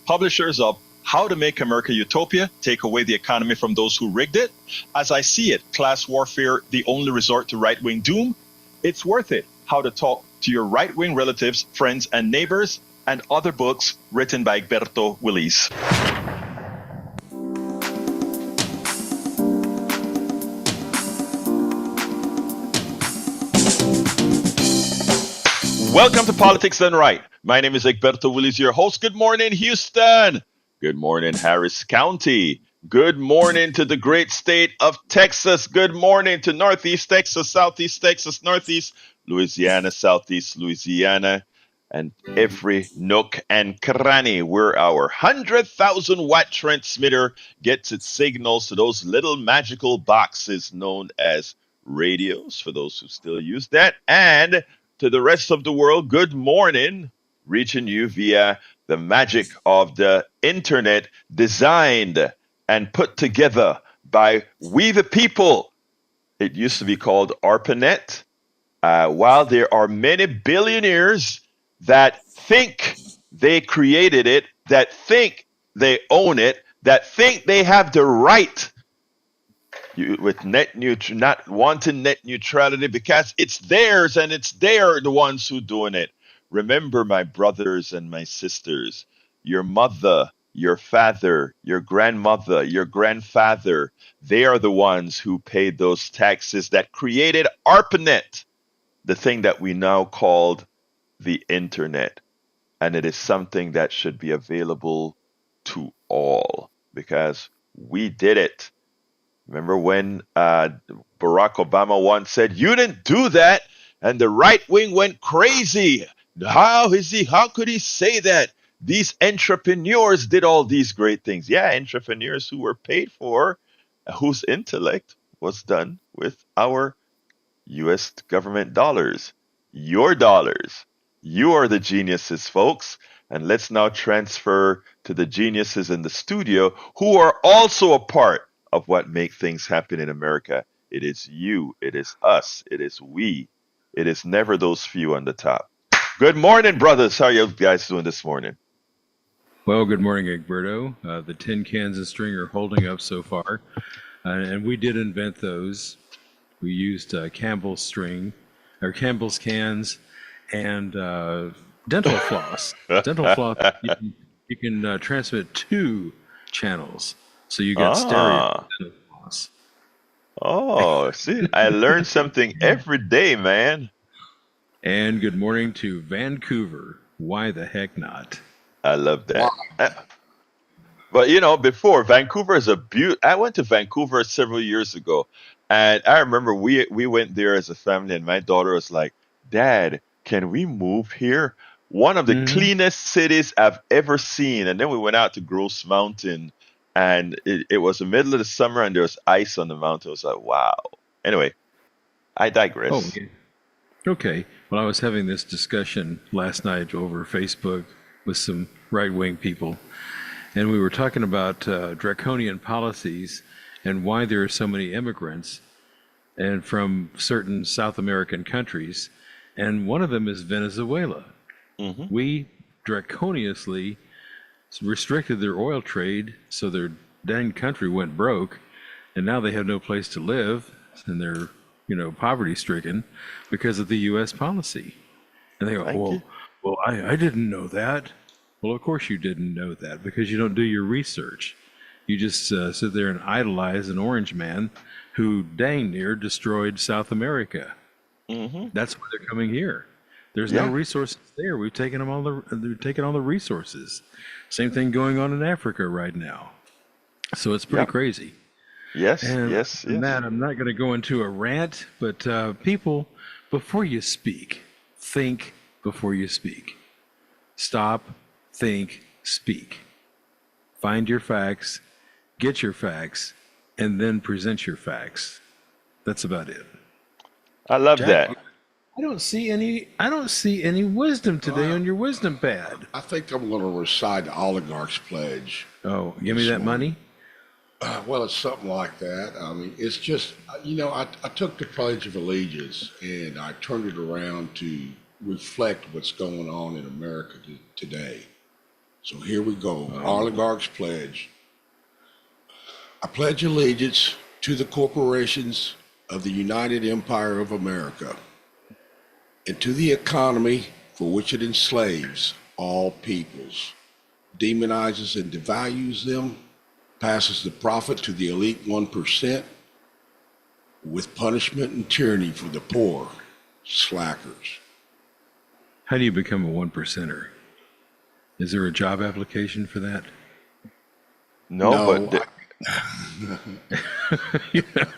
Publishers of How to Make America Utopia, Take Away the Economy from Those Who Rigged It, As I See It, Class Warfare, The Only Resort to Right-Wing Doom, It's Worth It, How to Talk to Your Right-Wing Relatives, Friends, and Neighbors, and other books written by Egberto Willis. Welcome to Politics Done Right. My name is Egberto Willis, your host. Good morning, Houston. Good morning, Harris County. Good morning to the great state of Texas. Good morning to Northeast Texas, Southeast Texas, Northeast Louisiana, Southeast Louisiana, and every nook and cranny where our 100,000 watt transmitter gets its signals to those little magical boxes known as radios, for those who still use that, and to the rest of the world, good morning, reaching you via the magic of the internet, designed and put together by we the people. It used to be called ARPANET. While there are many billionaires that think they created it, that think they own it, that think they have the right with not wanting net neutrality because it's theirs and it's they're the ones who doing it. Remember, my brothers and my sisters, your mother, your father, your grandmother, your grandfather, they are the ones who paid those taxes that created ARPANET, the thing that we now called the internet. And it is something that should be available to because we did it. Remember when Barack Obama once said, "You didn't do that," and the right wing went crazy. How could he say that? These entrepreneurs did all these great things. Yeah, entrepreneurs who were paid for, whose intellect was done with our U.S. government dollars. Your dollars. You are the geniuses, folks. And let's now transfer to the geniuses in the studio who are also a part of what make things happen in America. It is you, it is us, it is we. It is never those few on the top. Good morning, brothers. How are you guys doing this morning? Well, good morning, Egberto. The tin cans of string are holding up so far. And we did invent those. We used Campbell's string, or Campbell's cans, and dental floss. Dental floss, you can transmit 2 channels. So you got stereo dental floss. Oh, see, I learn something every day, man. And good morning to Vancouver. Why the heck not? I love that. But before, Vancouver is I went to Vancouver several years ago, and I remember we went there as a family, and my daughter was like, "Dad, can we move here?" One of the cleanest cities I've ever seen. And then we went out to Gross Mountain, and it was the middle of the summer, and there was ice on the mountain. I was like, wow. Anyway, I digress. Oh, yeah. Okay. Well, I was having this discussion last night over Facebook with some right-wing people, and we were talking about draconian policies and why there are so many immigrants and from certain South American countries, and one of them is Venezuela. Mm-hmm. We draconiously restricted their oil trade, so their dang country went broke, and now they have no place to live, and they're poverty-stricken because of the U.S. policy. And they go, well, I didn't know that. Well, of course you didn't know that, because you don't do your research. You just sit there and idolize an orange man who dang near destroyed South America. Mm-hmm. That's why they're coming here. There's no resources there. We've taken them they're taking all the resources. Same thing going on in Africa right now. So it's pretty crazy. Yes, And yes. Matt, I'm not going to go into a rant, but people, before you speak, think before you speak. Stop, think, speak. Find your facts, get your facts, and then present your facts. That's about it. I love Jack, that. I don't see any wisdom today on your wisdom pad. I think I'm going to recite the Oligarch's Pledge. Oh, give me that money? Well, it's something like that. I mean, it's just, I took the Pledge of Allegiance and I turned it around to reflect what's going on in America today. So here we go. Oh, Oligarchs pledge. I pledge allegiance to the corporations of the United Empire of America and to the economy for which it enslaves all peoples, demonizes and devalues them, passes the profit to the elite 1% with punishment and tyranny for the poor, slackers. how do you become a one percenter? Is there a job application for that? No, No, but the,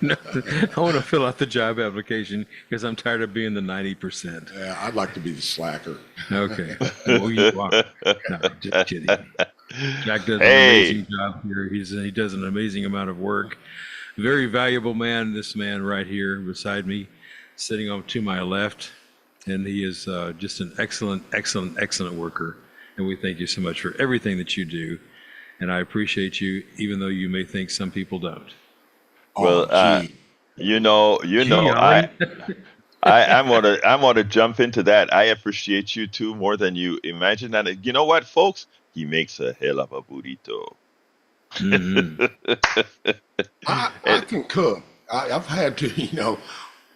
No, I want to fill out the job application because I'm tired of being the 90%. I'd like to be the slacker. Okay. Well, you are. No, just kidding. Jack does an hey, amazing job here. He does an amazing amount of work. Very valuable man, this man right here beside me, sitting on to my left. And he is just an excellent, excellent, excellent worker. And we thank you so much for everything that you do. And I appreciate you, even though you may think some people don't. Oh, well, gee. Gee, I, Ollie. I'm gonna jump into that. I appreciate you too more than you imagine. And you know what, folks? He makes a hell of a burrito. Hmm. I And can cook. I've had to,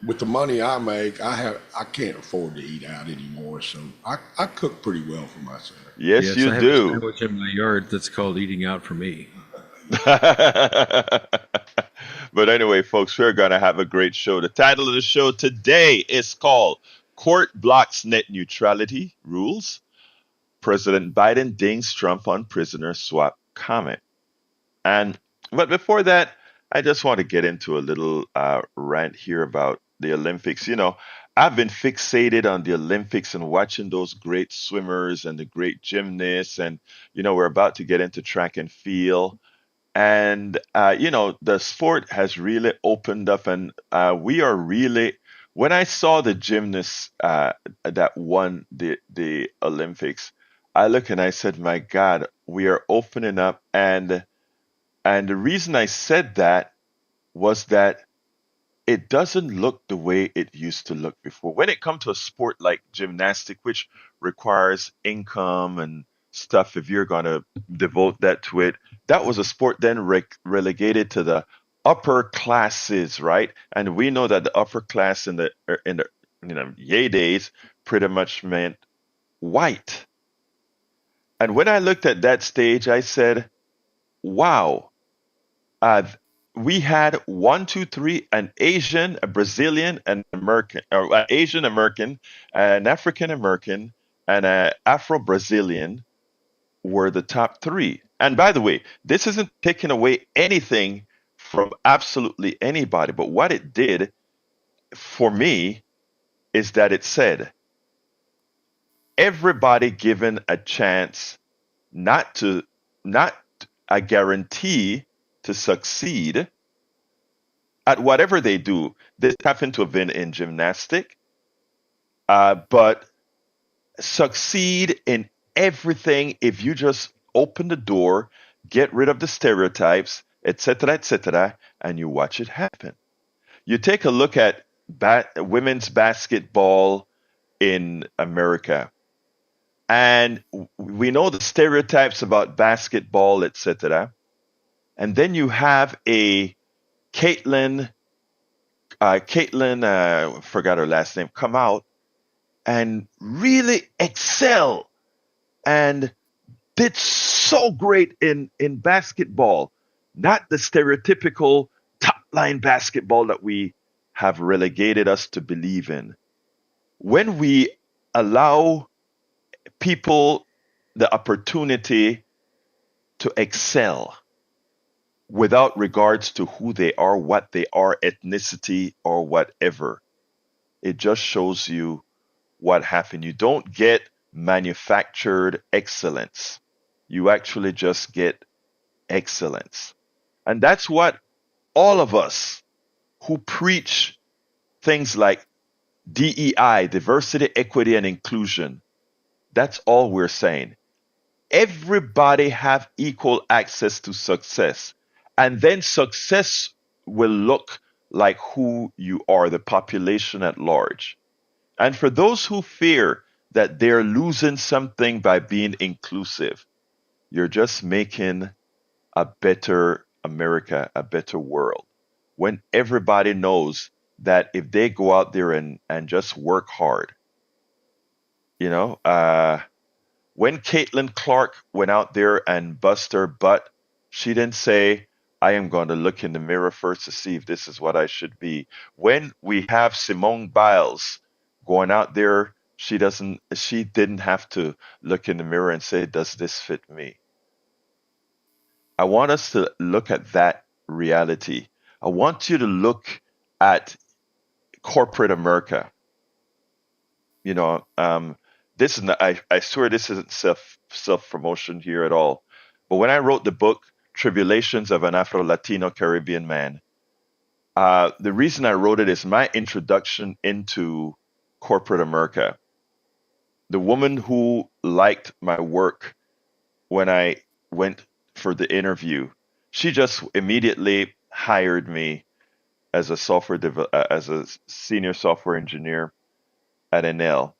with the money I make, I can't afford to eat out anymore. So I cook pretty well for myself. yes, Yes, you I have a do. sandwich in my yard that's called eating out for me. But anyway, folks, we're going to have a great show. The title of the show today is called Court Blocks Net Neutrality Rules. President Biden dings Trump on prisoner swap comment. And but before that, I just want to get into a little rant here about the Olympics. I've been fixated on the Olympics and watching those great swimmers and the great gymnasts. And, we're about to get into track and field. And the sport has really opened up, and we are really. When I saw the gymnasts that won the Olympics, I look and I said, "My God, we are opening up." And the reason I said that was that it doesn't look the way it used to look before. When it comes to a sport like gymnastic, which requires income and stuff, if you're going to devote that to it, that was a sport then relegated to the upper classes, right? And we know that the upper class in the yay days pretty much meant white. And when I looked at that stage, I said, "Wow, uh, we had one, two, three, an Asian, a Brazilian, an American, or Asian American, an African American, and an Afro Brazilian were the top three." And by the way, this isn't taking away anything from absolutely anybody, but what it did for me is that it said everybody given a chance, not to, not a guarantee to succeed at whatever they do. This happened to have been in gymnastic, but succeed in everything if you just open the door, get rid of the stereotypes, etc., and you watch it happen. You take a look at women's basketball in America, and we know the stereotypes about basketball, etc. And then you have a Caitlin, forgot her last name, come out and really excel and did so great in basketball, not the stereotypical top line basketball that we have relegated us to believe in. When we allow people the opportunity to excel without regards to who they are, what they are, ethnicity, or whatever, it just shows you what happened. You don't get manufactured excellence. You actually just get excellence. And that's what all of us who preach things like DEI, diversity, equity, and inclusion, that's all we're saying. Everybody have equal access to success. And then success will look like who you are, the population at large. And for those who fear that they're losing something by being inclusive, you're just making a better America, a better world. When everybody knows that if they go out there and just work hard, you know, when Caitlin Clark went out there and bust her butt, she didn't say, I am going to look in the mirror first to see if this is what I should be. When we have Simone Biles going out there, she didn't have to look in the mirror and say, does this fit me? I want us to look at that reality. I want you to look at corporate America. You know, this is not, I swear this isn't self promotion here at all. But when I wrote the book Tribulations of an Afro Latino Caribbean Man, the reason I wrote it is my introduction into corporate America. The woman who liked my work when I went for the interview, she just immediately hired me as as a senior software engineer at NL.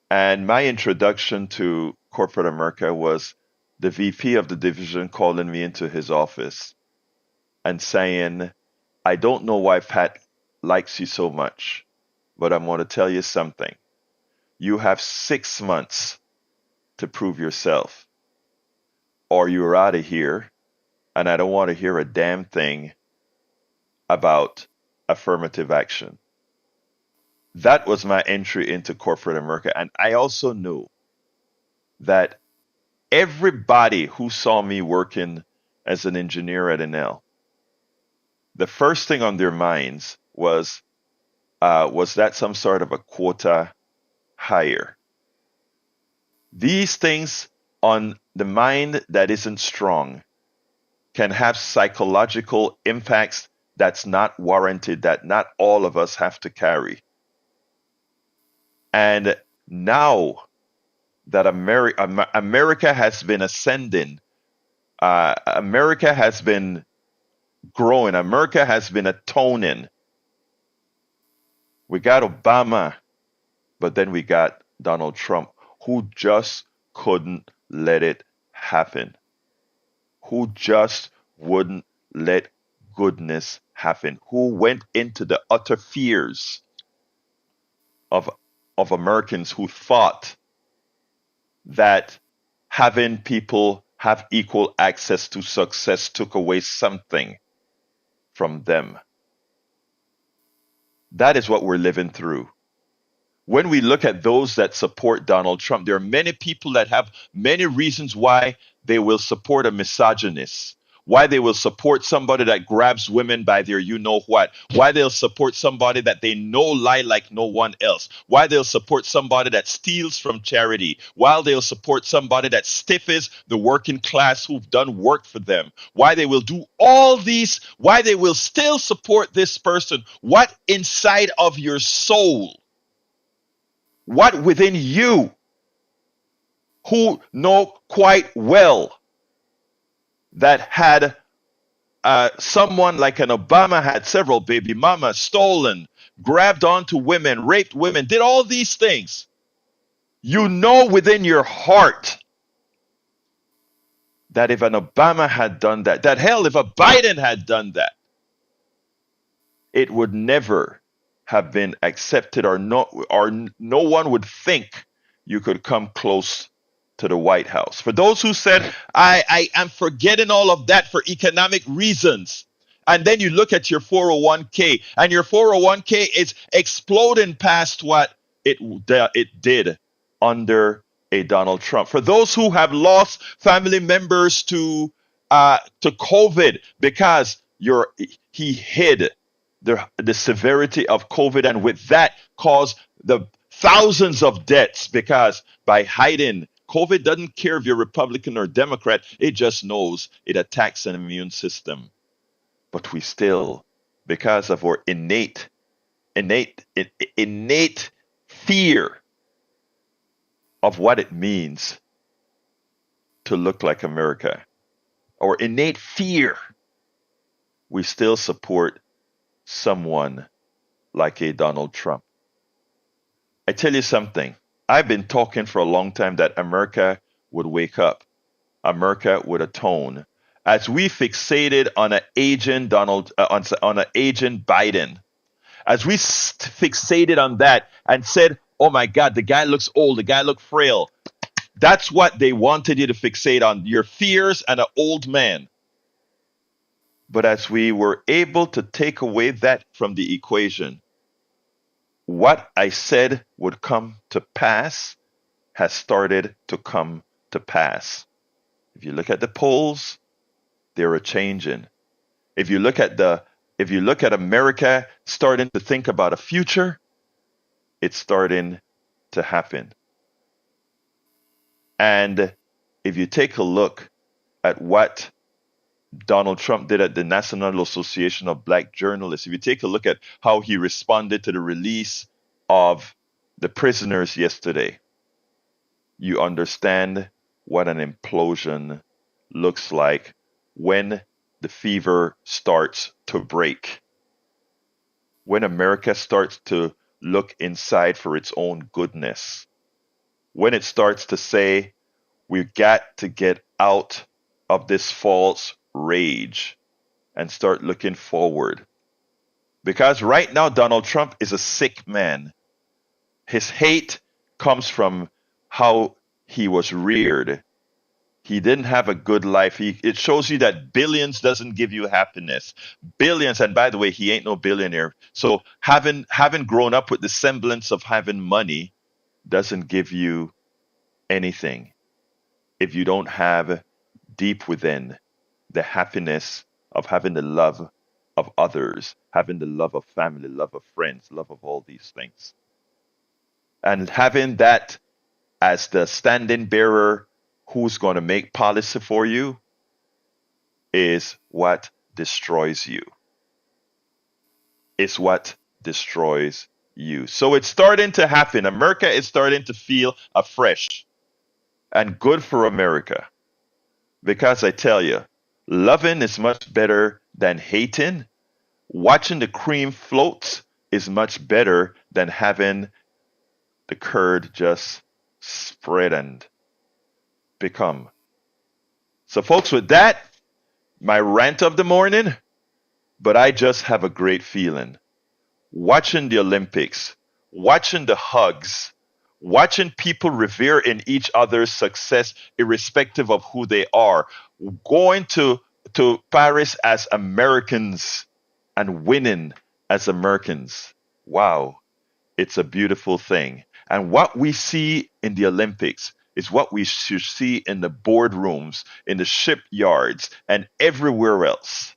And my introduction to corporate America was the VP of the division calling me into his office and saying, I don't know why Pat likes you so much, but I'm going to tell you something. You have 6 months to prove yourself, or you're out of here, and I don't want to hear a damn thing about affirmative action. That was my entry into corporate America. And I also knew that everybody who saw me working as an engineer at NL, the first thing on their minds was that some sort of a quota hire? These things on the mind that isn't strong can have psychological impacts that's not warranted, that not all of us have to carry. And now that America has been ascending, America has been growing, America has been atoning. We got Obama, but then we got Donald Trump, who just couldn't let it happen, who just wouldn't let goodness happen, who went into the utter fears of Americans who thought that having people have equal access to success took away something from them. That is what we're living through. When we look at those that support Donald Trump, there are many people that have many reasons why they will support a misogynist, why they will support somebody that grabs women by their you know what, why they'll support somebody that they know lie like no one else, why they'll support somebody that steals from charity, while they'll support somebody that stifles the working class who've done work for them, why they will do all these, why they will still support this person. What inside of your soul, what within you, who know quite well that had someone like an Obama had several baby mamas, stolen, grabbed onto women, raped women, did all these things. You know within your heart that if an Obama had done that, that hell, if a Biden had done that, it would never have been accepted, or no one would think you could come close to the White House. For those who said, I am forgetting all of that for economic reasons, and then you look at your 401k, and your 401k is exploding past what it did under a Donald Trump. For those who have lost family members to COVID because he hid the severity of COVID, and with that caused the thousands of deaths, because by hiding, COVID doesn't care if you're Republican or Democrat, it just knows it attacks an immune system. But we still, because of our innate fear of what it means to look like America, our innate fear, we still support someone like a Donald Trump. I tell you something, I've been talking for a long time that America would wake up. America would atone. As we fixated on an aging on an aging Biden, as we fixated on that and said, "Oh my God, the guy looks old, the guy looks frail." That's what they wanted you to fixate on, your fears and an old man. But as we were able to take away that from the equation, what I said would come to pass has started to come to pass. If you look at the polls, they're a changing. If you look at America starting to think about a future, it's starting to happen. And if you take a look at what Donald Trump did at the National Association of Black Journalists, if you take a look at how he responded to the release of the prisoners yesterday, you understand what an implosion looks like when the fever starts to break. When America starts to look inside for its own goodness. When it starts to say, we've got to get out of this false rage and start looking forward. Because right now, Donald Trump is a sick man. His hate comes from how he was reared. He didn't have a good life. It shows you that billions doesn't give you happiness. Billions, and by the way, he ain't no billionaire. So having grown up with the semblance of having money doesn't give you anything if you don't have deep within the happiness of having the love of others, having the love of family, love of friends, love of all these things. And having that as the standing bearer who's going to make policy for you is what destroys you. It's what destroys you. So it's starting to happen. America is starting to feel afresh. And good for America. Because I tell you, loving is much better than hating. Watching the cream float is much better than having the curd just spread and become. So, folks, with that, my rant of the morning, but I just have a great feeling. Watching the Olympics, watching the hugs, watching people revere in each other's success, irrespective of who they are, going to Paris as Americans and winning as Americans. Wow, it's a beautiful thing. And what we see in the Olympics is what we should see in the boardrooms, in the shipyards, and everywhere else.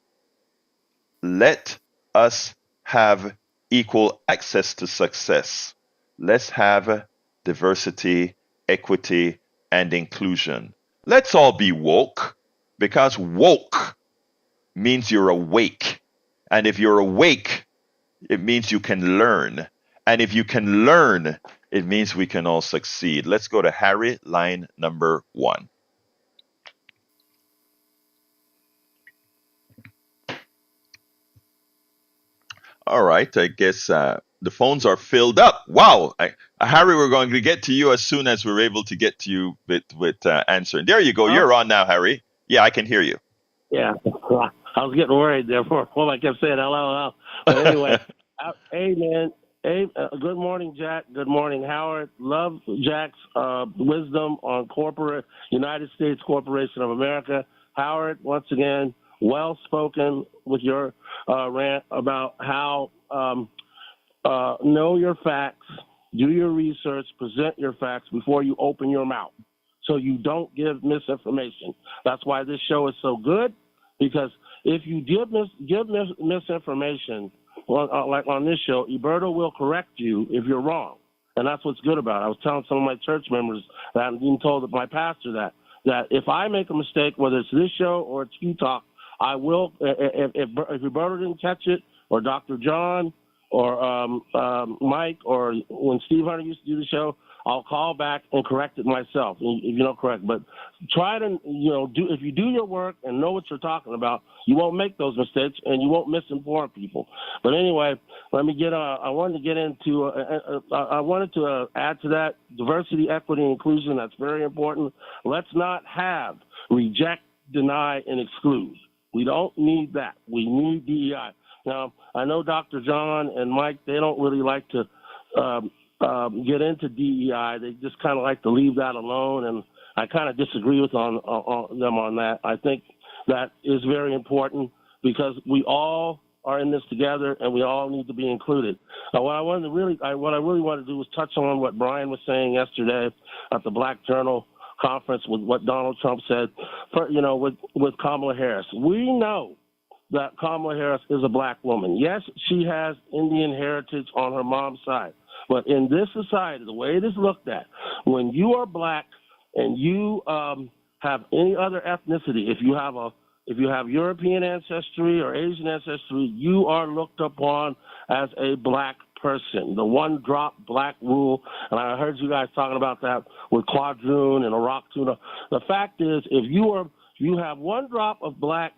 Let us have equal access to success. Let's have diversity, equity, and inclusion. Let's all be woke, because woke means you're awake. And if you're awake, it means you can learn. And if you can learn, it means we can all succeed. Let's go to Harry, line number 1. All right, I guess the phones are filled up. Wow, Harry, we're going to get to you as soon as we're able to get to you with answering. There you go. Oh, You're on now, Harry. Yeah, I can hear you. yeah. I was getting worried there for a moment. I kept saying hello. But anyway, hey, man. Hey, good morning, Jack. Good morning, Howard. Love Jack's wisdom on corporate United States Corporation of America. Howard, once again, well spoken with your rant about how know your facts, do your research, present your facts before you open your mouth, so you don't give misinformation. That's why this show is so good, because if you give misinformation, like on this show, Eberto will correct you if you're wrong. And that's what's good about it. I was telling some of my church members that I'm being told my pastor that if I make a mistake, whether it's this show or it's Q Talk, I will, if Eberto didn't catch it, or Dr. John, or Mike, or when Steve Hunter used to do the show, I'll call back and correct it myself if you don't correct. But try to, if you do your work and know what you're talking about, you won't make those mistakes and you won't misinform people. But anyway, let me get. I wanted to get into. I wanted to add to that diversity, equity, and inclusion. That's very important. Let's not have reject, deny, and exclude. We don't need that. We need DEI. Now, I know Dr. John and Mike, they don't really like to get into DEI. They just kind of like to leave that alone, and I kind of disagree with them on that. I think that is very important because we all are in this together, and we all need to be included. What I really want to do was touch on what Brian was saying yesterday at the Black Journal conference with what Donald Trump said, with Kamala Harris. We know that Kamala Harris is a black woman. Yes, she has Indian heritage on her mom's side. But in this society, the way it is looked at, when you are black and you have any other ethnicity, if you have European ancestry or Asian ancestry, you are looked upon as a black person. The one-drop black rule, and I heard you guys talking about that with quadroon and Iraq tuna. The fact is, if you have one drop of black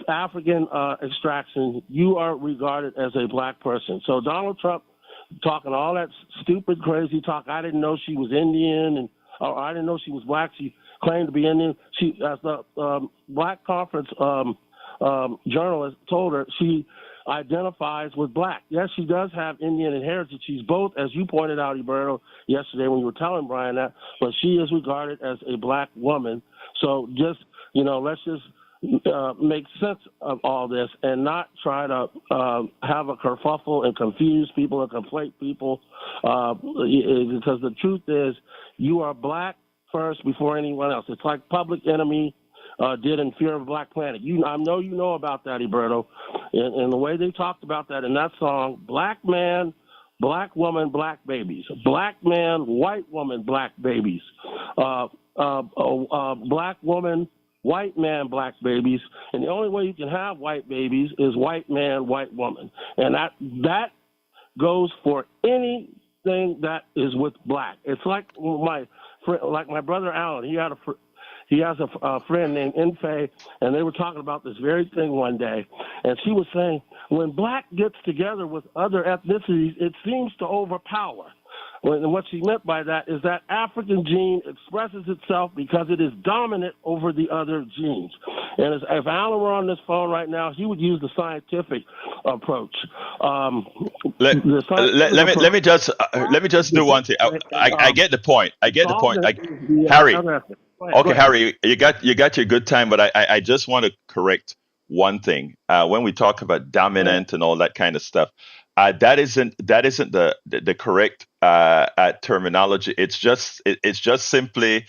African extraction, you are regarded as a black person. So Donald Trump talking all that stupid, crazy talk. I didn't know she was Indian, or I didn't know she was black. She claimed to be Indian. She, as the Black Conference journalist told her, she identifies with black. Yes, she does have Indian heritage. She's both, as you pointed out, Roberto, yesterday when you were telling Brian that, but she is regarded as a black woman. So just, let's just make sense of all this and not try to have a kerfuffle and confuse people and conflate people because the truth is you are black first before anyone else. It's like Public Enemy did in Fear of Black Planet. I know you know about that, Roberto, and the way they talked about that in that song, black man, black woman, black babies. Black man, white woman, black babies. Black woman, white man, black babies. And the only way you can have white babies is white man, white woman. And that goes for anything that is with black. It's like my brother Alan. He has a friend named Infe, and they were talking about this very thing one day. And she was saying, when black gets together with other ethnicities, it seems to overpower. And what she meant by that is that African gene expresses itself because it is dominant over the other genes. And if Alan were on this phone right now, he would use the scientific approach. Let me just do one thing. I get the point. Harry. Okay, Harry, you got your good time, but I just want to correct one thing. When we talk about dominant and all that kind of stuff, that isn't the correct terminology. It's just simply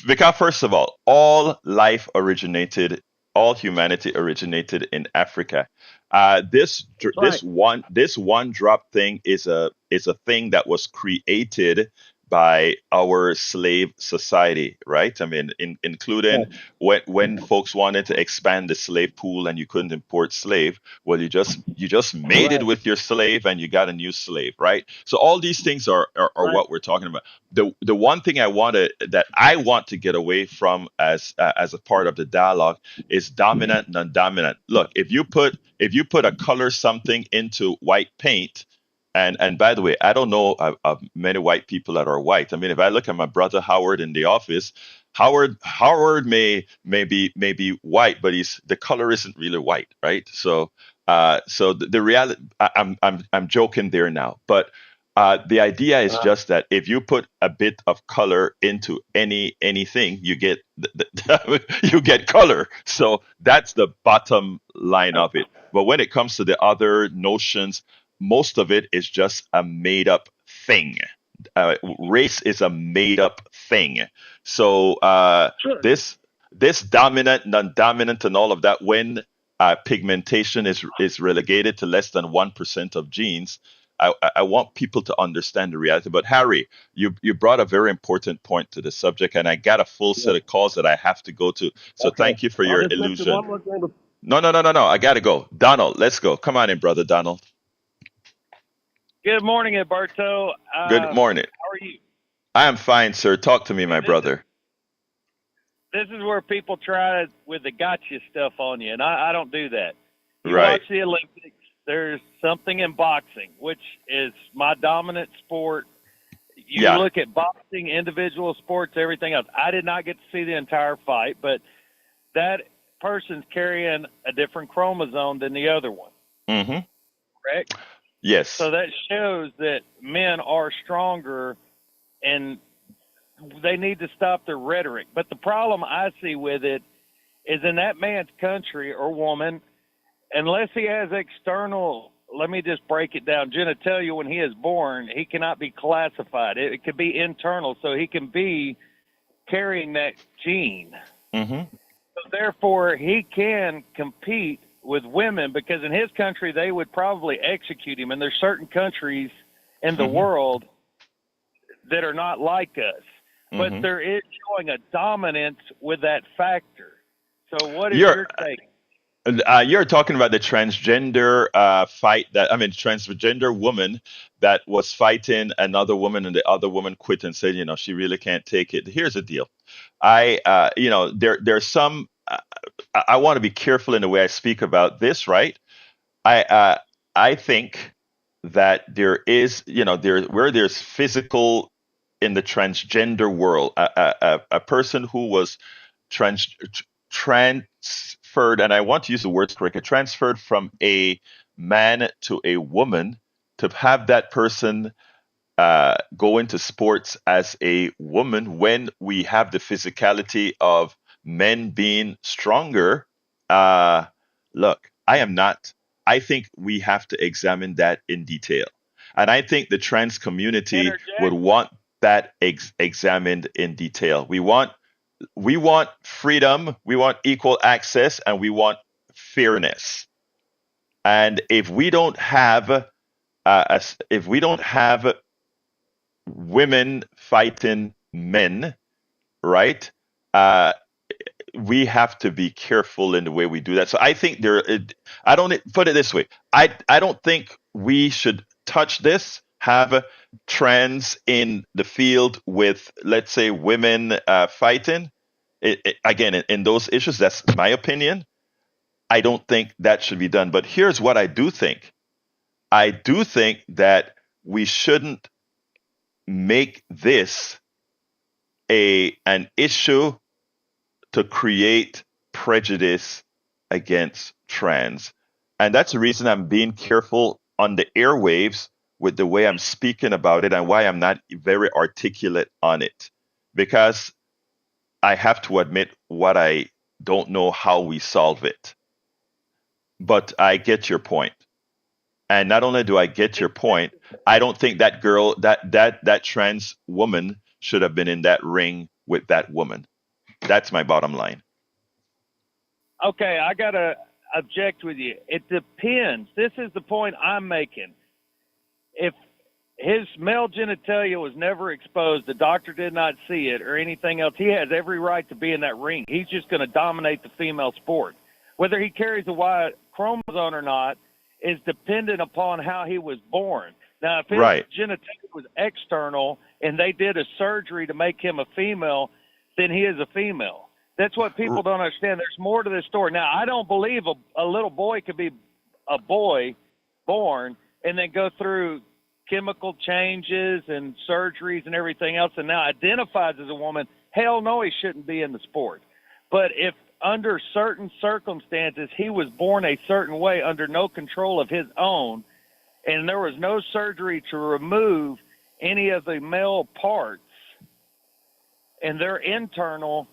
because, first of all humanity originated in Africa. This one drop thing is a thing that was created by our slave society, right? I mean, including when folks wanted to expand the slave pool and you couldn't import slave, well, you just made it with your slave and you got a new slave, right? So all these things are what we're talking about. The one thing I want to get away from as a part of the dialogue is dominant, non-dominant. Look, if you put a color something into white paint. And by the way, I don't know of many white people that are white. I mean, if I look at my brother Howard in the office, Howard may be white, but the color isn't really white, right? So the reality, I'm joking there now, but the idea is just that if you put a bit of color into anything, you get you get color. So that's the bottom line of it. But when it comes to the other notions, most of it is just a made up thing. Race is a made up thing. So Sure. this dominant, non-dominant, and all of that, when pigmentation is relegated to less than 1% of genes, I want people to understand the reality. But Harry, you brought a very important point to the subject, and I got a full set of calls that I have to go to. So Okay. thank you for I'll your just mention illusion. one more thing No. I got to go. Donald, let's go. Come on in, brother Donald. Good morning, Alberto. Good morning. How are you? I am fine, sir. Talk to me, my This brother. this is where people try with the gotcha stuff on you, and I don't do that. You Right. watch the Olympics. There's something in boxing, which is my dominant sport. You Yeah. look at boxing, individual sports, everything else. I did not get to see the entire fight, but that person's carrying a different chromosome than the other one, Mm-hmm. correct? Yes. So that shows that men are stronger and they need to stop their rhetoric. But the problem I see with it is in that man's country or woman, unless he has external, let me just break it down, genitalia when he is born, he cannot be classified. It could be internal, so he can be carrying that gene. Mm-hmm. So therefore, he can compete with women because in his country, they would probably execute him. And there's certain countries in the world that are not like us. But Mm-hmm. there is showing a dominance with that factor. So what is You're your take? you're talking about the transgender fight transgender woman that was fighting another woman, and the other woman quit and said, she really can't take it. Here's the deal. There's some. I want to be careful in the way I speak about this, right? I uh, I think that there is, where there's physical in the transgender world, a person who was trans transferred, and I want to use the words correctly, transferred from a man to a woman, to have that person go into sports as a woman when we have the physicality of men being stronger. Uh, Look, I am not, I think we have to examine that in detail. And I think the trans community would Interject. want that examined in detail. We want freedom, we want equal access, and we want fairness. And if we don't have women fighting men, right? Uh, we have to be careful in the way we do that. So I think I don't put it this way. I don't think we should touch this. Have trends in the field with, let's say, women fighting. Again, in those issues, that's my opinion. I don't think that should be done. But here's what I do think. I do think that we shouldn't make this an issue to create prejudice against trans. And that's the reason I'm being careful on the airwaves with the way I'm speaking about it, and why I'm not very articulate on it. Because I have to admit what I don't know how we solve it. But I get your point. And not only do I get your point, I don't think that girl, that trans woman should have been in that ring with that woman. That's my bottom line. Okay, I got to object with you. It depends. This is the point I'm making. If his male genitalia was never exposed, the doctor did not see it or anything else, he has every right to be in that ring. He's just going to dominate the female sport. Whether he carries a Y chromosome or not is dependent upon how he was born. Now, if his Right. genitalia was external and they did a surgery to make him a female, then he is a female. That's what people don't understand. There's more to this story. Now, I don't believe a little boy could be a boy born and then go through chemical changes and surgeries and everything else and now identifies as a woman. Hell no, he shouldn't be in the sport. But if under certain circumstances he was born a certain way under no control of his own, and there was no surgery to remove any of the male parts, and they're internal.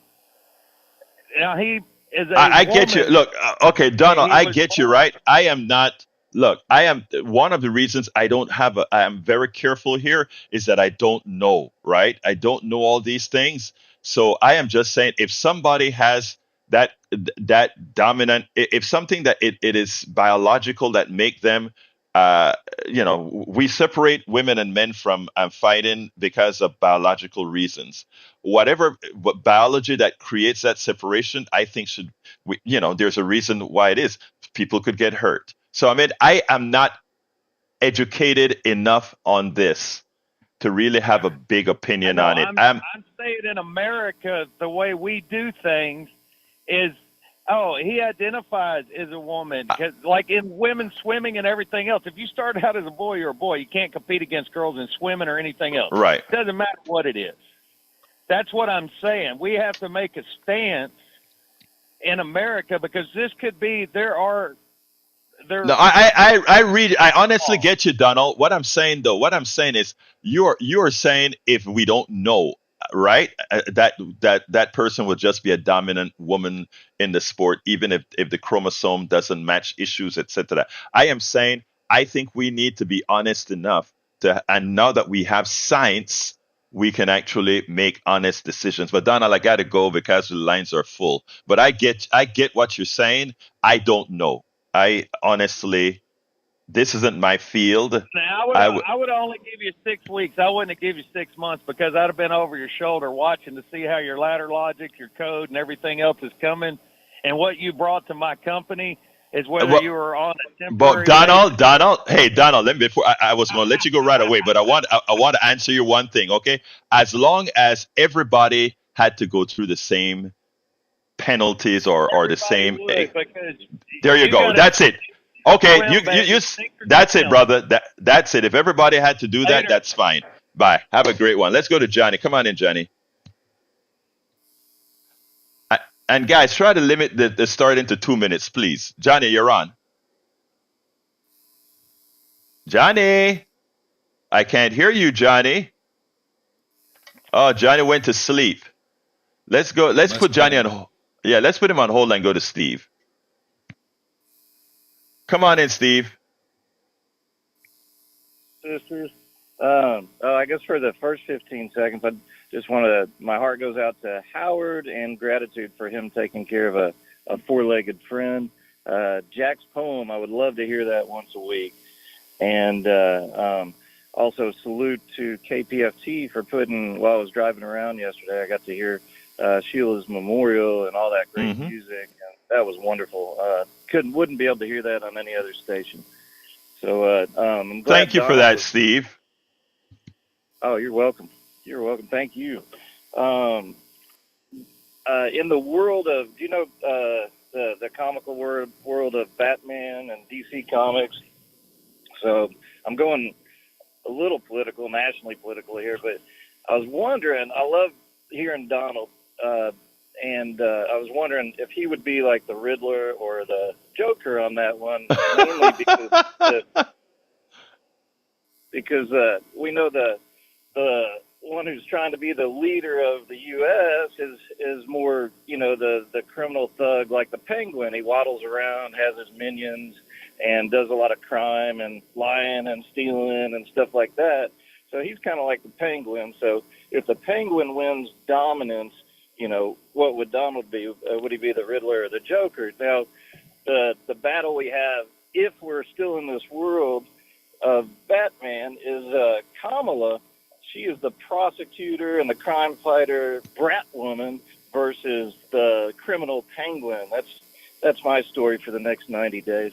Now he is a I get you. woman. Look, okay, Donald, He I was get you, born. right? I am not. Look, I am one of the reasons I don't have I am very careful here is that I don't know, right? I don't know all these things. So I am just saying, if somebody has that dominant, if something that it is biological that make them, uh, we separate women and men from fighting because of biological reasons. Whatever biology that creates that separation, I think there's a reason why it is. People could get hurt. So I mean, I am not educated enough on this to really have a big opinion on it. I'm saying in America, the way we do things is, he identifies as a woman. 'Cause like in women's swimming and everything else, if you start out as a boy, you're a boy. You can't compete against girls in swimming or anything else. Right. It doesn't matter what it is. That's what I'm saying. We have to make a stance in America because this could be, No, I honestly get you, Donald. What I'm saying is you're saying if we don't know, right, that person will just be a dominant woman in the sport, even if the chromosome doesn't match issues, etc. I am saying I think we need to be honest enough and now that we have science, we can actually make honest decisions. But Donald, I gotta go because the lines are full. But I get what you're saying. I don't know. I honestly, this isn't my field. Now, I would only give you 6 weeks. I wouldn't have give you 6 months because I'd have been over your shoulder watching to see how your ladder logic, your code, and everything else is coming. And what you brought to my company is whether you were on a temporary. But Donald, hey Donald, before I was going to let you go right away, but I want to answer you one thing, okay? As long as everybody had to go through the same penalties or the same, there you go. That's it. Okay, you that's it, brother. That's it. If everybody had to do that, that's fine. Bye. Have a great one. Let's go to Johnny. Come on in, Johnny. And guys, try to limit the start into 2 minutes, please. Johnny, you're on. Johnny, I can't hear you, Johnny. Oh, Johnny went to sleep. Let's go. Let's put Johnny on hold. Yeah, let's put him on hold and go to Steve. Come on in, Steve. Sisters. I guess for the first 15 seconds, I just want to, my heart goes out to Howard and gratitude for him taking care of a four-legged friend. Jack's poem, I would love to hear that once a week. And also salute to KPFT for putting, while I was driving around yesterday, I got to hear Sheila's memorial and all that great music. And that was wonderful. Wouldn't be able to hear that on any other station. So I'm glad. Thank you for that, Steve. Oh, you're welcome. You're welcome. Thank you. In the world of, the comical world of Batman and DC Comics. So I'm going a little political, nationally political here, but I was wondering, I love hearing Donald, and I was wondering if he would be like the Riddler or the Joker on that one, mainly because we know the one who's trying to be the leader of the U.S. is more, the criminal thug like the Penguin. He waddles around, has his minions, and does a lot of crime and lying and stealing and stuff like that. So he's kind of like the Penguin. So if the Penguin wins dominance, what would Donald be? Would he be the Riddler or the Joker? Now, the battle we have, if we're still in this world of Batman, is Kamala. She is the prosecutor and the crime fighter brat woman versus the criminal Penguin. That's my story for the next 90 days.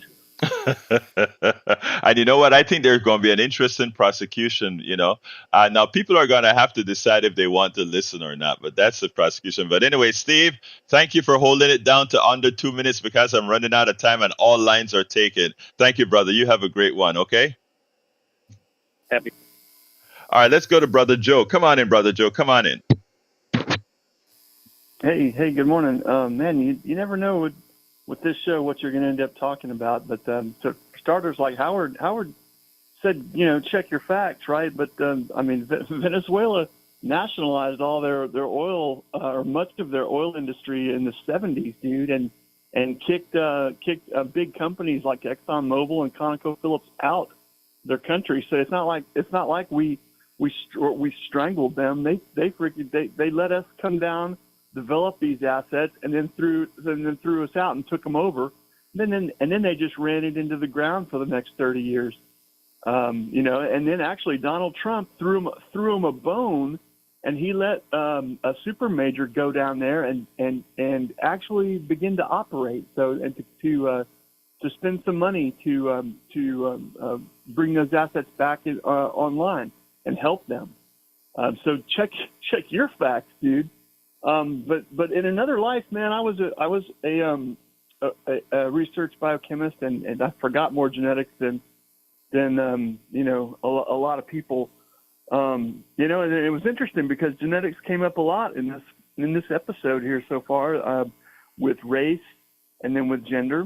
And you know what? I think there's going to be an interesting prosecution, Now, people are going to have to decide if they want to listen or not, but that's the prosecution. But anyway, Steve, thank you for holding it down to under 2 minutes because I'm running out of time and all lines are taken. Thank you, brother. You have a great one, okay? Happy. All right, let's go to Brother Joe. Come on in, Brother Joe. Come on in. Hey, good morning. Man, you never know with this show what you're going to end up talking about. But for starters, like Howard said, check your facts, right? But Venezuela nationalized all their oil or much of their oil industry in the 70s, dude, and kicked big companies like ExxonMobil and ConocoPhillips out their country. So it's not like we strangled them. They let us come down, develop these assets, and then threw us out and took them over. And then they just ran it into the ground for the next 30 years. And then actually Donald Trump threw him a bone, and he let a super major go down there and actually begin to operate. So and to spend some money to bring those assets back online and help them. So check your facts, dude. But in another life, man, I was a research biochemist, and I forgot more genetics than a lot of people. And it was interesting because genetics came up a lot in this episode here so far, with race and then with gender.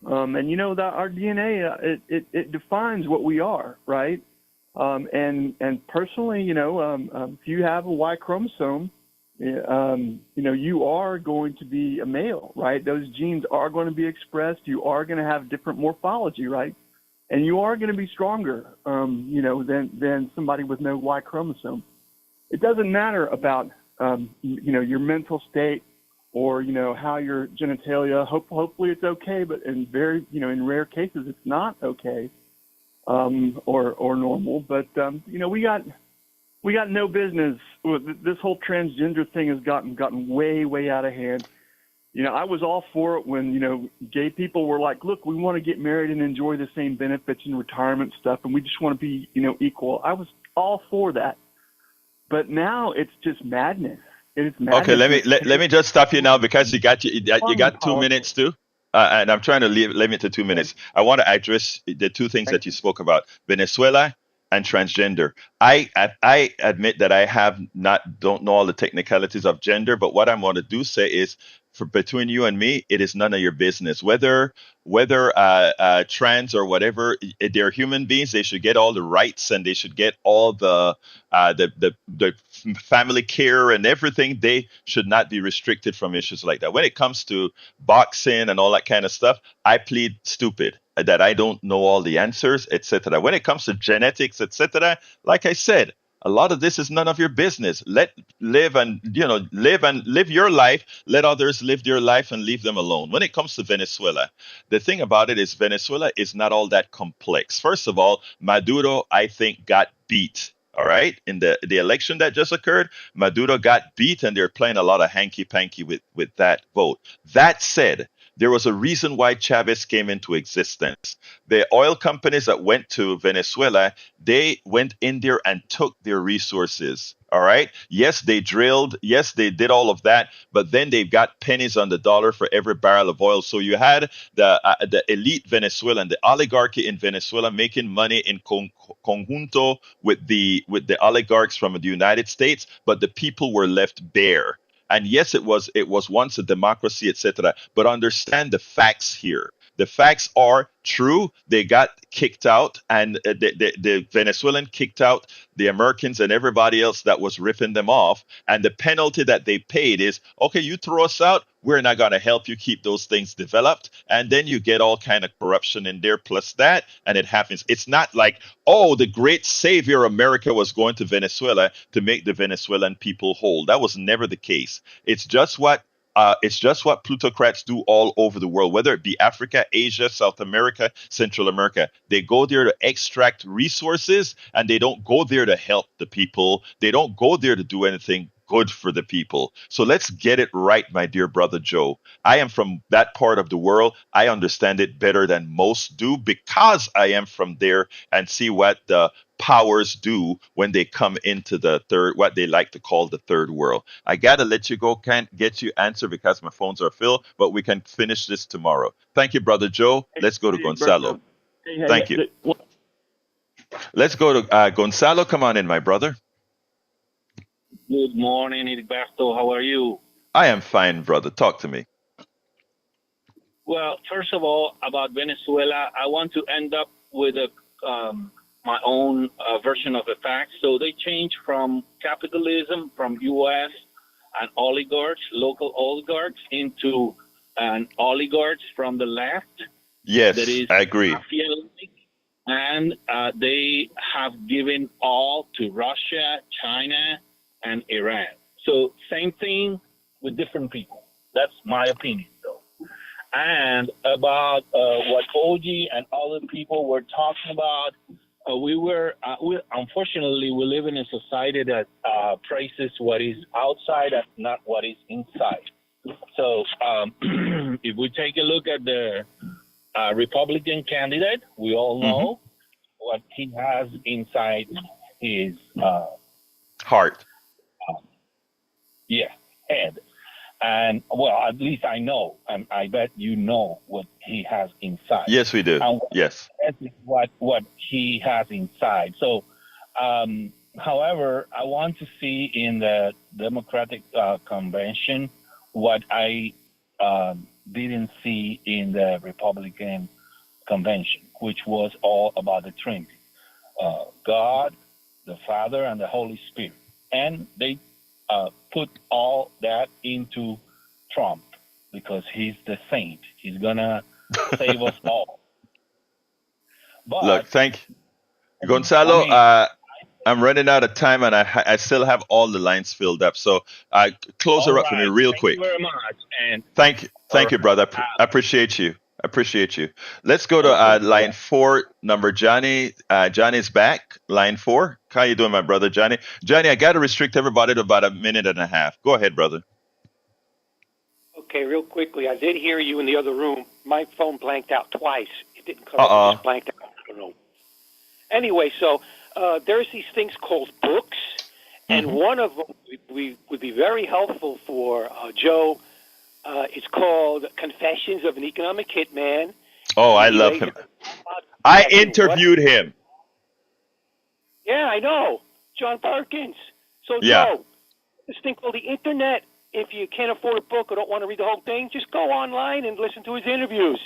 And that our DNA, it defines what we are, right? And personally, if you have a Y chromosome, you are going to be a male, right? Those genes are going to be expressed. You are going to have different morphology, right? And you are going to be stronger, than somebody with no Y chromosome. It doesn't matter about, your mental state or, how your genitalia. Hopefully it's okay, but in in rare cases it's not okay, or normal. But we got no business. This whole transgender thing has gotten way out of hand. I was all for it when, gay people were like, look, we want to get married and enjoy the same benefits and retirement stuff, and we just want to be, equal. I was all for that. But now it's just madness. It is madness. Okay, let me just stop you now because you got 2 minutes too. And I'm trying to limit to 2 minutes. I want to address the two things that you spoke about, Venezuela and transgender. I admit that I don't know all the technicalities of gender, but what I want to do say is, between you and me, it is none of your business. Whether trans or whatever, they're human beings. They should get all the rights and they should get all the family care and everything. They should not be restricted from issues like that. When it comes to boxing and all that kind of stuff, I plead stupid that I don't know all the answers, etc. When it comes to genetics, etc., like I said, a lot of this is none of your business. Live your life. Let others live their life and leave them alone. When it comes to Venezuela, the thing about it is Venezuela is not all that complex. First of all, Maduro, I think, got beat. All right. In the election that just occurred, Maduro got beat, and they're playing a lot of hanky-panky with that vote. That said, there was a reason why Chavez came into existence. The oil companies that went to Venezuela, they went in there and took their resources. All right. Yes, they drilled. Yes, they did all of that. But then they got pennies on the dollar for every barrel of oil. So you had the elite Venezuelan, the oligarchy in Venezuela, making money in conjunto with the oligarchs from the United States. But the people were left bare. And yes, it was once a democracy, etc. But understand the facts here. The facts are true. They got kicked out, and the Venezuelan kicked out the Americans and everybody else that was ripping them off. And the penalty that they paid is, okay, you throw us out, we're not going to help you keep those things developed. And then you get all kind of corruption in there plus that, and it happens. It's not like, oh, the great savior America was going to Venezuela to make the Venezuelan people whole. That was never the case. It's just what plutocrats do all over the world, whether it be Africa, Asia, South America, Central America. They go there to extract resources, and they don't go there to help the people. They don't go there to do anything good for the people. So let's get it right, my dear brother Joe. I am from that part of the world. I understand it better than most do because I am from there and see what the powers do when they come into what they like to call the third world. I gotta let you go. Can't get you answer because my phones are filled, but we can finish this tomorrow. Thank you, brother Joe. Let's go to Gonzalo. Thank you. Let's go to Gonzalo. Come on in, my brother. Good morning, Egberto. How are you? I am fine, brother. Talk to me. Well, first of all, about Venezuela, I want to end up with my own version of the facts. So they changed from capitalism, from U.S. and oligarchs, local oligarchs, into an oligarchs from the left. Yes, that is I agree. Mafia-like, and they have given all to Russia, China, and Iran. So same thing with different people. That's my opinion, though. And about what Oji and other people were talking about, unfortunately, we live in a society that praises what is outside and not what is inside. So if we take a look at the Republican candidate. We all know what he has inside his Heart. head. And well, at least I know, and I bet you know what he has inside. Yes, we do. And Yes. that is what he has inside. So, however, I want to see in the Democratic convention what I didn't see in the Republican convention, which was all about the Trinity, God, the Father, and the Holy Spirit, and they put all that into Trump because he's the saint. He's gonna save us all. But Look, thank you. Gonzalo, I'm running out of time and I still have all the lines filled up. So close her up for me real thank quick. you very much. And Thank you, brother. I appreciate you. Let's go to line 4, number Johnny. Johnny's back. Line 4. How you doing, my brother, Johnny? Johnny, I got to restrict everybody to about a minute and a half. Go ahead, brother. Okay, real quickly, I did hear you in the other room. My phone blanked out twice. It didn't come up, it just blanked out. I don't know. Anyway, so there's these things called books, and one of them would be very helpful for Joe. It's called Confessions of an Economic Hitman. Oh, I love him. I interviewed him. Yeah, I know. John Perkins. So, Yeah. Joe, this thing called the Internet, if you can't afford a book or don't want to read the whole thing, just go online and listen to his interviews.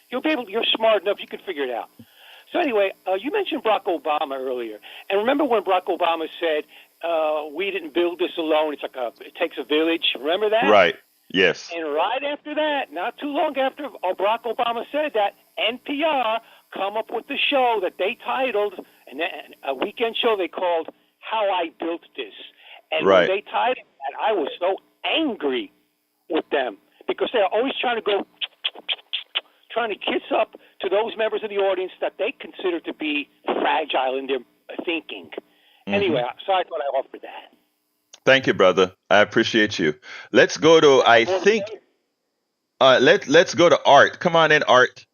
You'll be able. You're smart enough. You can figure it out. So anyway, you mentioned Barack Obama earlier. And remember when Barack Obama said, we didn't build this alone. It's like it takes a village. Remember that? Right. Yes. And right after that, not too long after Barack Obama said that, NPR come up with the show that they titled, a weekend show they called How I Built This. And when they titled that, I was so angry with them because they're always trying to kiss up to those members of the audience that they consider to be fragile in their thinking. Anyway, so I thought I offered that. Thank you, brother. I appreciate you. Let's go to, let's go to Art. Come on in, Art.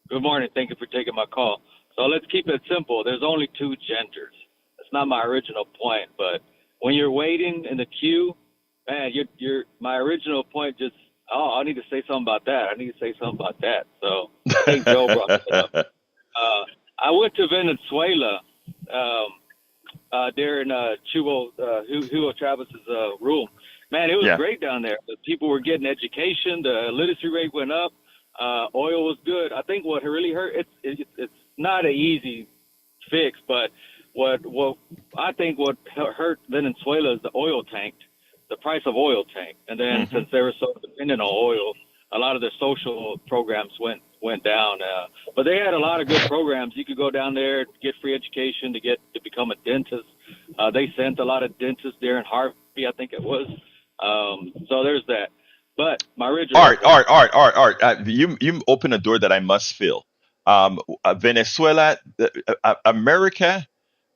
Good morning. Thank you for taking my call. So let's keep it simple. There's only two genders. That's not my original point, but when you're waiting in the queue, man, my original point just, I need to say something about that. I need to say something about that. So I think Joe brought it up. I went to Venezuela during Hugo Chavez's room. Man, it was great down there. The people were getting education. The literacy rate went up. Oil was good. I think what really hurt, it's not an easy fix, but what I think what hurt Venezuela is the oil tanked. The price of oil tanked. And then since they were so dependent on oil, a lot of their social programs went down. But they had a lot of good programs. You could go down there, get free education, to become a dentist. They sent a lot of dentists there in Harvey, I think it was. So there's that. But my original Art. You open a door that I must fill. Venezuela, America,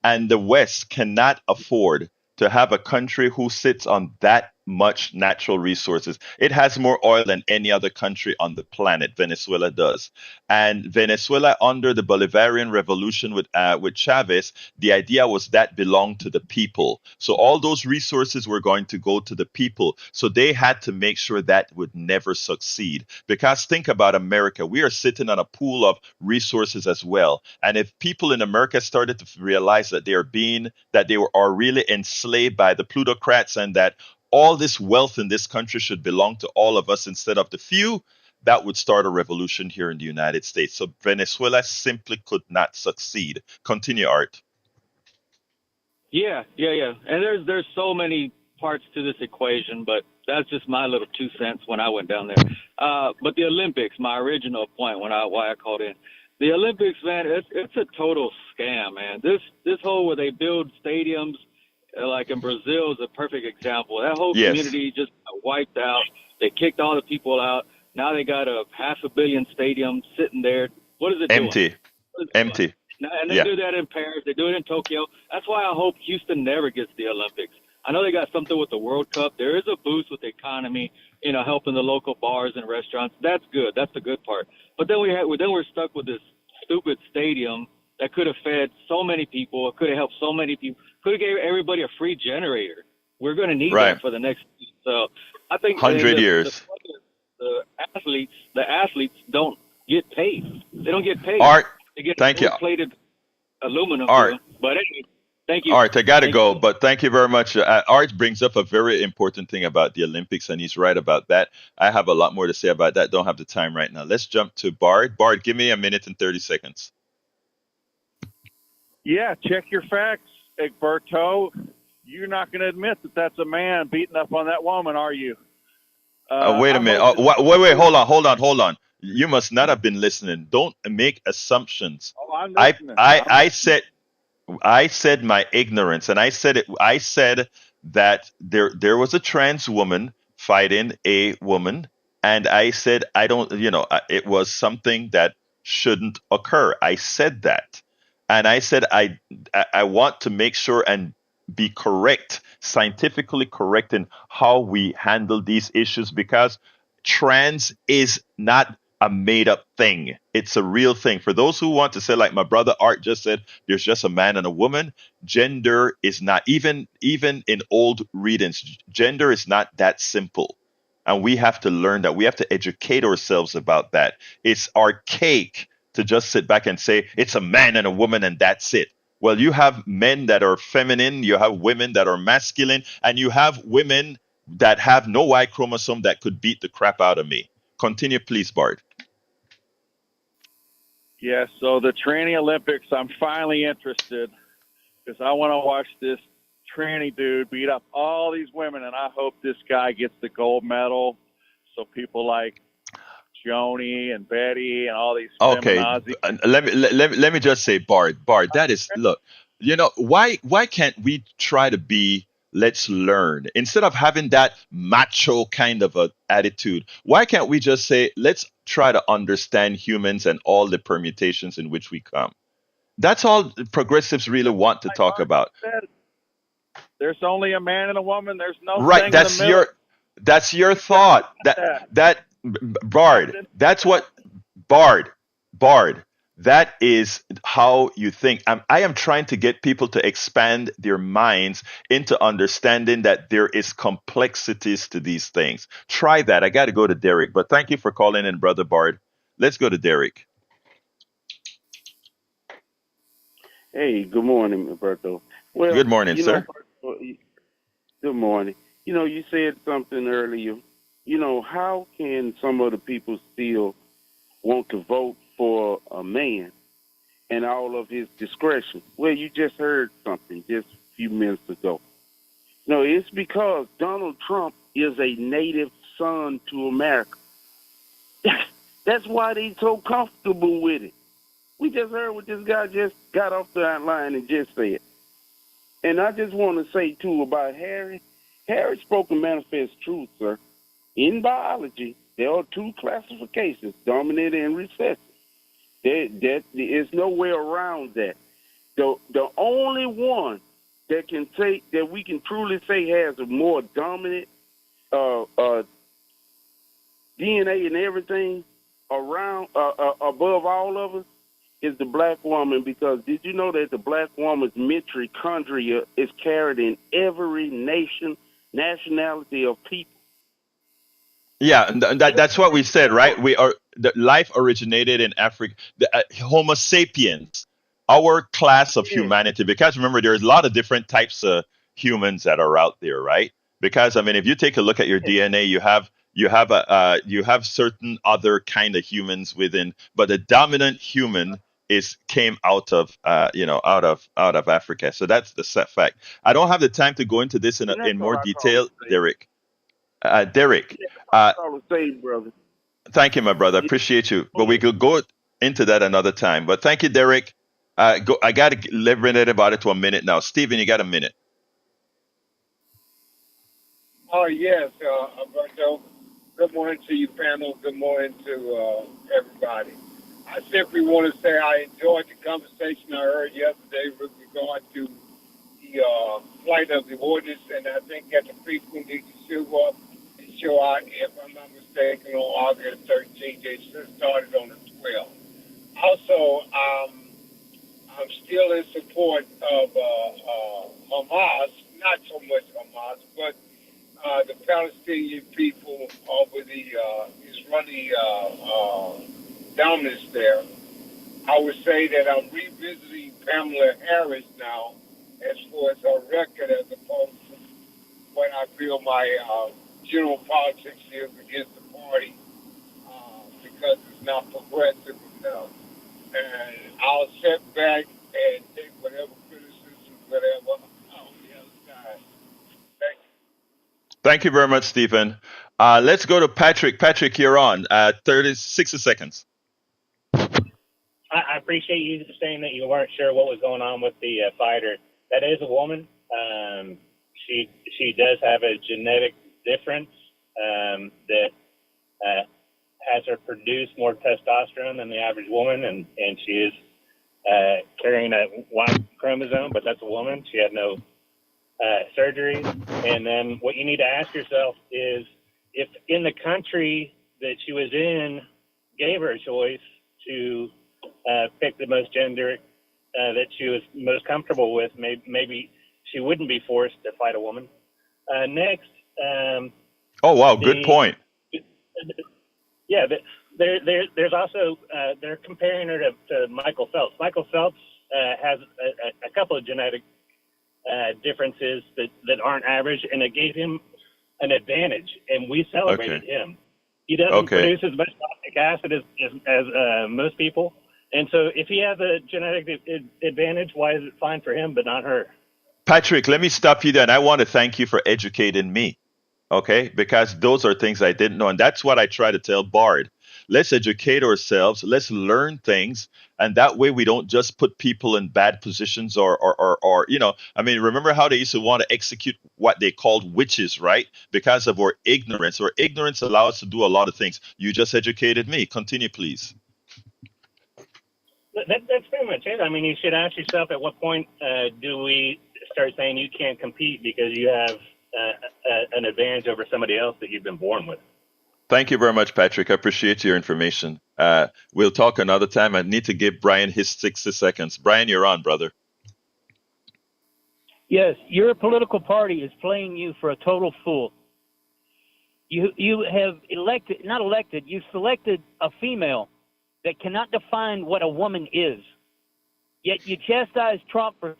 and the West cannot afford to have a country who sits on that much natural resources. It has more oil than any other country on the planet. Venezuela does. And Venezuela, under the Bolivarian Revolution with Chavez, the idea was that belonged to the people. So all those resources were going to go to the people. So they had to make sure that would never succeed. Because think about America. We are sitting on a pool of resources as well. And if people in America started to realize that they are really enslaved by the plutocrats and that all this wealth in this country should belong to all of us instead of the few, that would start a revolution here in the United States. So Venezuela simply could not succeed. Continue, Art. Yeah. And there's so many parts to this equation, but that's just my little 2 cents when I went down there. But the Olympics, my original point why I called in. The Olympics, man, it's a total scam, man. This whole where they build stadiums, like in Brazil is a perfect example. That whole community just wiped out. They kicked all the people out. Now they got a 500 million stadium sitting there. What is it doing? Empty. And they do that in Paris. They do it in Tokyo. That's why I hope Houston never gets the Olympics. I know they got something with the World Cup. There is a boost with the economy, helping the local bars and restaurants. That's good. That's the good part. But then we're stuck with this stupid stadium that could have fed so many people. It could have helped so many people. Could have gave everybody a free generator. We're going to need that for the next. So I think 100 years. The athletes don't get paid. They don't get paid. Art, they get thank you. Plated aluminum. Art. But anyway, thank you. Art, I got to go, but thank you very much. Art brings up a very important thing about the Olympics, and he's right about that. I have a lot more to say about that. Don't have the time right now. Let's jump to Bard. Bard, give me a minute and 30 seconds. Yeah, check your facts, Egberto. You're not going to admit that that's a man beating up on that woman, are you? Wait a minute. Wait. Hold on. You must not have been listening. Don't make assumptions. Oh, I'm listening. I said my ignorance, and I said that there was a trans woman fighting a woman, and I said it was something that shouldn't occur. I said that, and I said I want to make sure and be correct, scientifically correct in how we handle these issues, because trans is not a made up thing. It's a real thing. For those who want to say, like my brother Art just said, there's just a man and a woman. Gender is not, even in old readings, gender is not that simple. And we have to learn that. We have to educate ourselves about that. It's archaic to just sit back and say it's a man and a woman and that's it. Well, you have men that are feminine, you have women that are masculine, and you have women that have no Y chromosome that could beat the crap out of me. Continue, please, Bart. Yes, so the tranny Olympics, I'm finally interested because I want to watch this tranny dude beat up all these women, and I hope this guy gets the gold medal so people like Joni and Betty and all these feminazis. Let me just say, Bart, that is, look, why can't we try to be, let's learn, instead of having that macho kind of a attitude? Why can't we just say, let's try to understand humans and all the permutations in which we come? That's all progressives really want to talk about. There's only a man and a woman. There's no right. That's your thought. That Bard. That's what Bard. That is how you think. I am trying to get people to expand their minds into understanding that there is complexities to these things. Try that. I got to go to Derek, but thank you for calling in, Brother Bard. Let's go to Derek. Hey, good morning, Roberto. Well, good morning, sir. Good morning. You said something earlier. How can some of the people still want to vote for a man and all of his discretion? Well, you just heard something just a few minutes ago. No, it's because Donald Trump is a native son to America. That's why they're so comfortable with it. We just heard what this guy just got off the line and just said. And I just want to say, too, about Harry. Harry spoke and manifest truth, sir. In biology, there are two classifications, dominant and recessive. There is no way around that. The only one that can say that we can truly say has a more dominant DNA and everything around above all of us is the black woman, because did you know that the black woman's mitochondria is carried in every nationality of people? Yeah, that's what we said, right? Life originated in Africa. Homo sapiens, our class of humanity. Because remember, there's a lot of different types of humans that are out there, right? Because if you take a look at your DNA, you have certain other kind of humans within, but the dominant human came out of Africa. So that's the set fact. I don't have the time to go into this in more detail, Derek. Derek, thank you, my brother. Appreciate you. But we could go into that another time. But thank you, Derek. I got to limit about it to a minute now. Stephen, you got a minute. Oh, yes, Alberto. Good morning to you, panel. Good morning to everybody. I simply want to say I enjoyed the conversation I heard yesterday with regard to the flight of the ordinance, and I think that the people need to show up and show out. If I'm not mistaken, on August 13th, they should started on the 12th. Also, I'm still in support of Hamas, not so much Hamas, but the Palestinian people over the Israeli dominance there. I would say that I'm revisiting Pamela Harris now as far as her record as opposed to when I feel my general politics is against the party because it's not progressive enough. And I'll sit back and take whatever criticism, whatever, on the other side. Thank you. Thank you very much, Stephen. Let's go to Patrick. Patrick, you're on. 60 seconds. I appreciate you saying that you weren't sure what was going on with the fighter. That is a woman. She does have a genetic difference that has her produce more testosterone than the average woman, and she is carrying a Y chromosome, but that's a woman. She had no surgery. And then what you need to ask yourself is if in the country that she was in gave her a choice to pick the most gender that she was most comfortable with, maybe she wouldn't be forced to fight a woman. Next. Oh, wow. Good point. Yeah. There's also, they're comparing her to Michael Phelps. Michael Phelps has a couple of genetic differences that aren't average, and it gave him an advantage, and we celebrated him. He doesn't produce as much lactic acid as most people. And so if he has a genetic advantage, why is it fine for him but not her? Patrick, let me stop you there. And I want to thank you for educating me, okay? Because those are things I didn't know. And that's what I try to tell Bard. Let's educate ourselves. Let's learn things. And that way we don't just put people in bad positions or I mean, remember how they used to want to execute what they called witches, right? Because of our ignorance. Our ignorance allows us to do a lot of things. You just educated me. Continue, please. That's pretty much it. I mean, you should ask yourself at what point do we start saying you can't compete because you have an advantage over somebody else that you've been born with. Thank you very much, Patrick. I appreciate your information. We'll talk another time. I need to give Brian his 60 seconds. Brian, you're on, brother. Yes, your political party is playing you for a total fool. You have you've selected a female that cannot define what a woman is. Yet you chastise Trump for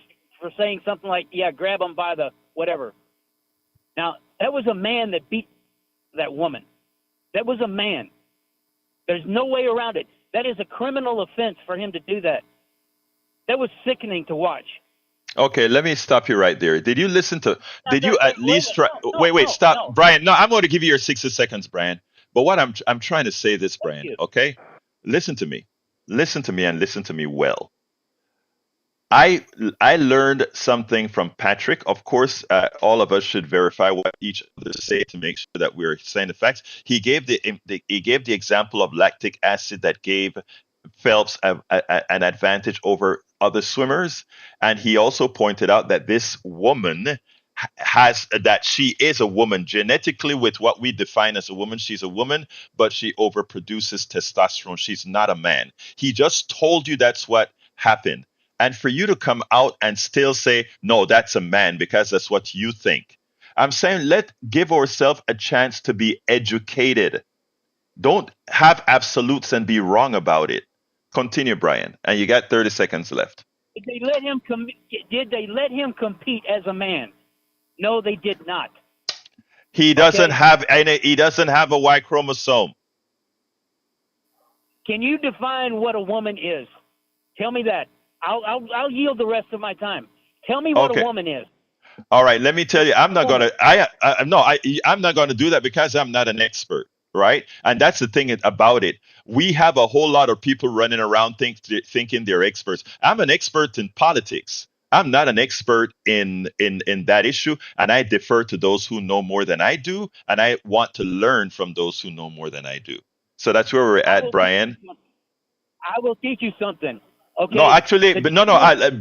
saying something like, yeah, grab him by the whatever. Now, that was a man that beat that woman. That was a man. There's no way around it. That is a criminal offense for him to do that. That was sickening to watch. Okay, let me stop you right there. Did you listen to, did you at least try, wait, stop. No. Brian, no, I'm going to give you your 60 seconds, Brian. But what I'm trying to say this, Brian, okay? Listen to me and listen to me well. I learned something from Patrick. Of course, all of us should verify what each other say to make sure that we're saying the facts. He gave the example of lactic acid that gave Phelps an advantage over other swimmers, and he also pointed out that this woman she is a woman genetically. With what we define as a woman, she's a woman, but she overproduces testosterone. She's not a man. He just told you that's what happened. And for you to come out and still say, no, that's a man because that's what you think. I'm saying let's give ourselves a chance to be educated. Don't have absolutes and be wrong about it. Continue, Brian. And you got 30 seconds left. Did they let him compete as a man? No, they did not. He doesn't have a Y chromosome. Can you define what a woman is? Tell me that. I'll yield the rest of my time. Tell me what a woman is. All right, let me tell you. I'm not gonna. I'm not gonna do that because I'm not an expert, right? And that's the thing about it. We have a whole lot of people running around thinking they're experts. I'm an expert in politics. I'm not an expert in that issue, and I defer to those who know more than I do, and I want to learn from those who know more than I do. So that's where we're at, Brian. I will teach you something. Okay. No, actually, but no.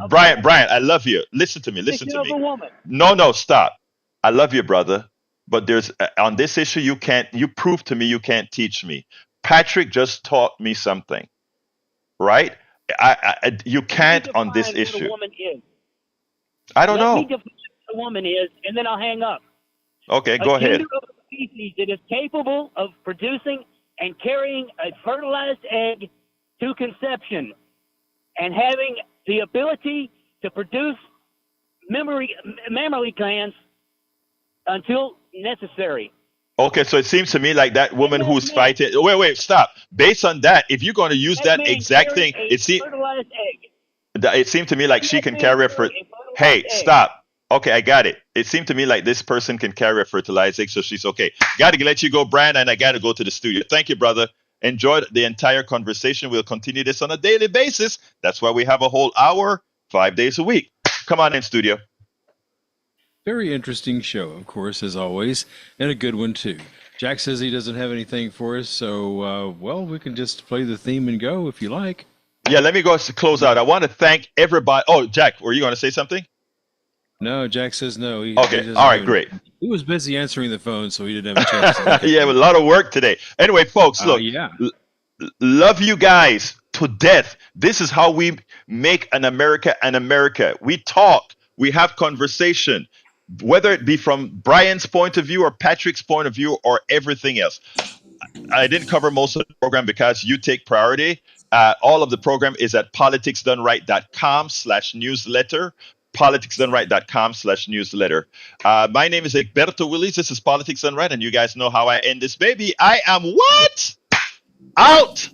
Brian, I love you. Listen to me. Listen to me. Of a woman. No, stop. I love you, brother. But there's on this issue, you prove to me you can't teach me. Patrick just taught me something, right? You can't on this Define what issue. a woman is. I don't Let know. me define what a woman is, and then I'll hang up. Okay, go A ahead. gender of a species that is capable of producing and carrying a fertilized egg to conception, and having the ability to produce mammary glands until necessary. Okay, so it seems to me like that woman who's fighting. Wait, stop. Based on that, if you're going to use that exact thing, it seems to me like she can carry a Hey, stop. Okay, I got it. It seemed to me like this person can carry a fertilized egg, so she's okay. Got to let you go, Brian, and I got to go to the studio. Thank you, brother. Enjoyed the entire conversation. We'll continue this on a daily basis. That's why we have a whole hour, 5 days a week. Come on in, studio. Very interesting show, of course, as always, and a good one, too. Jack says he doesn't have anything for us, so, well, we can just play the theme and go if you like. Yeah, let me go to close out. I want to thank everybody. Oh, Jack, were you going to say something? No, Jack says no. Okay, all right, great. He was busy answering the phone, so he didn't have a chance. Yeah, a lot of work today. Anyway, folks, look, love you guys to death. This is how we make an America an America. We talk, we have conversation, whether it be from Brian's point of view or Patrick's point of view or everything else. I didn't cover most of the program because you take priority. All of the program is at politicsdoneright.com/newsletter. politicsdoneright.com/newsletter. My name is Egberto Willies. This is Politics Done Right, and you guys know how I end this baby. I am what? Out!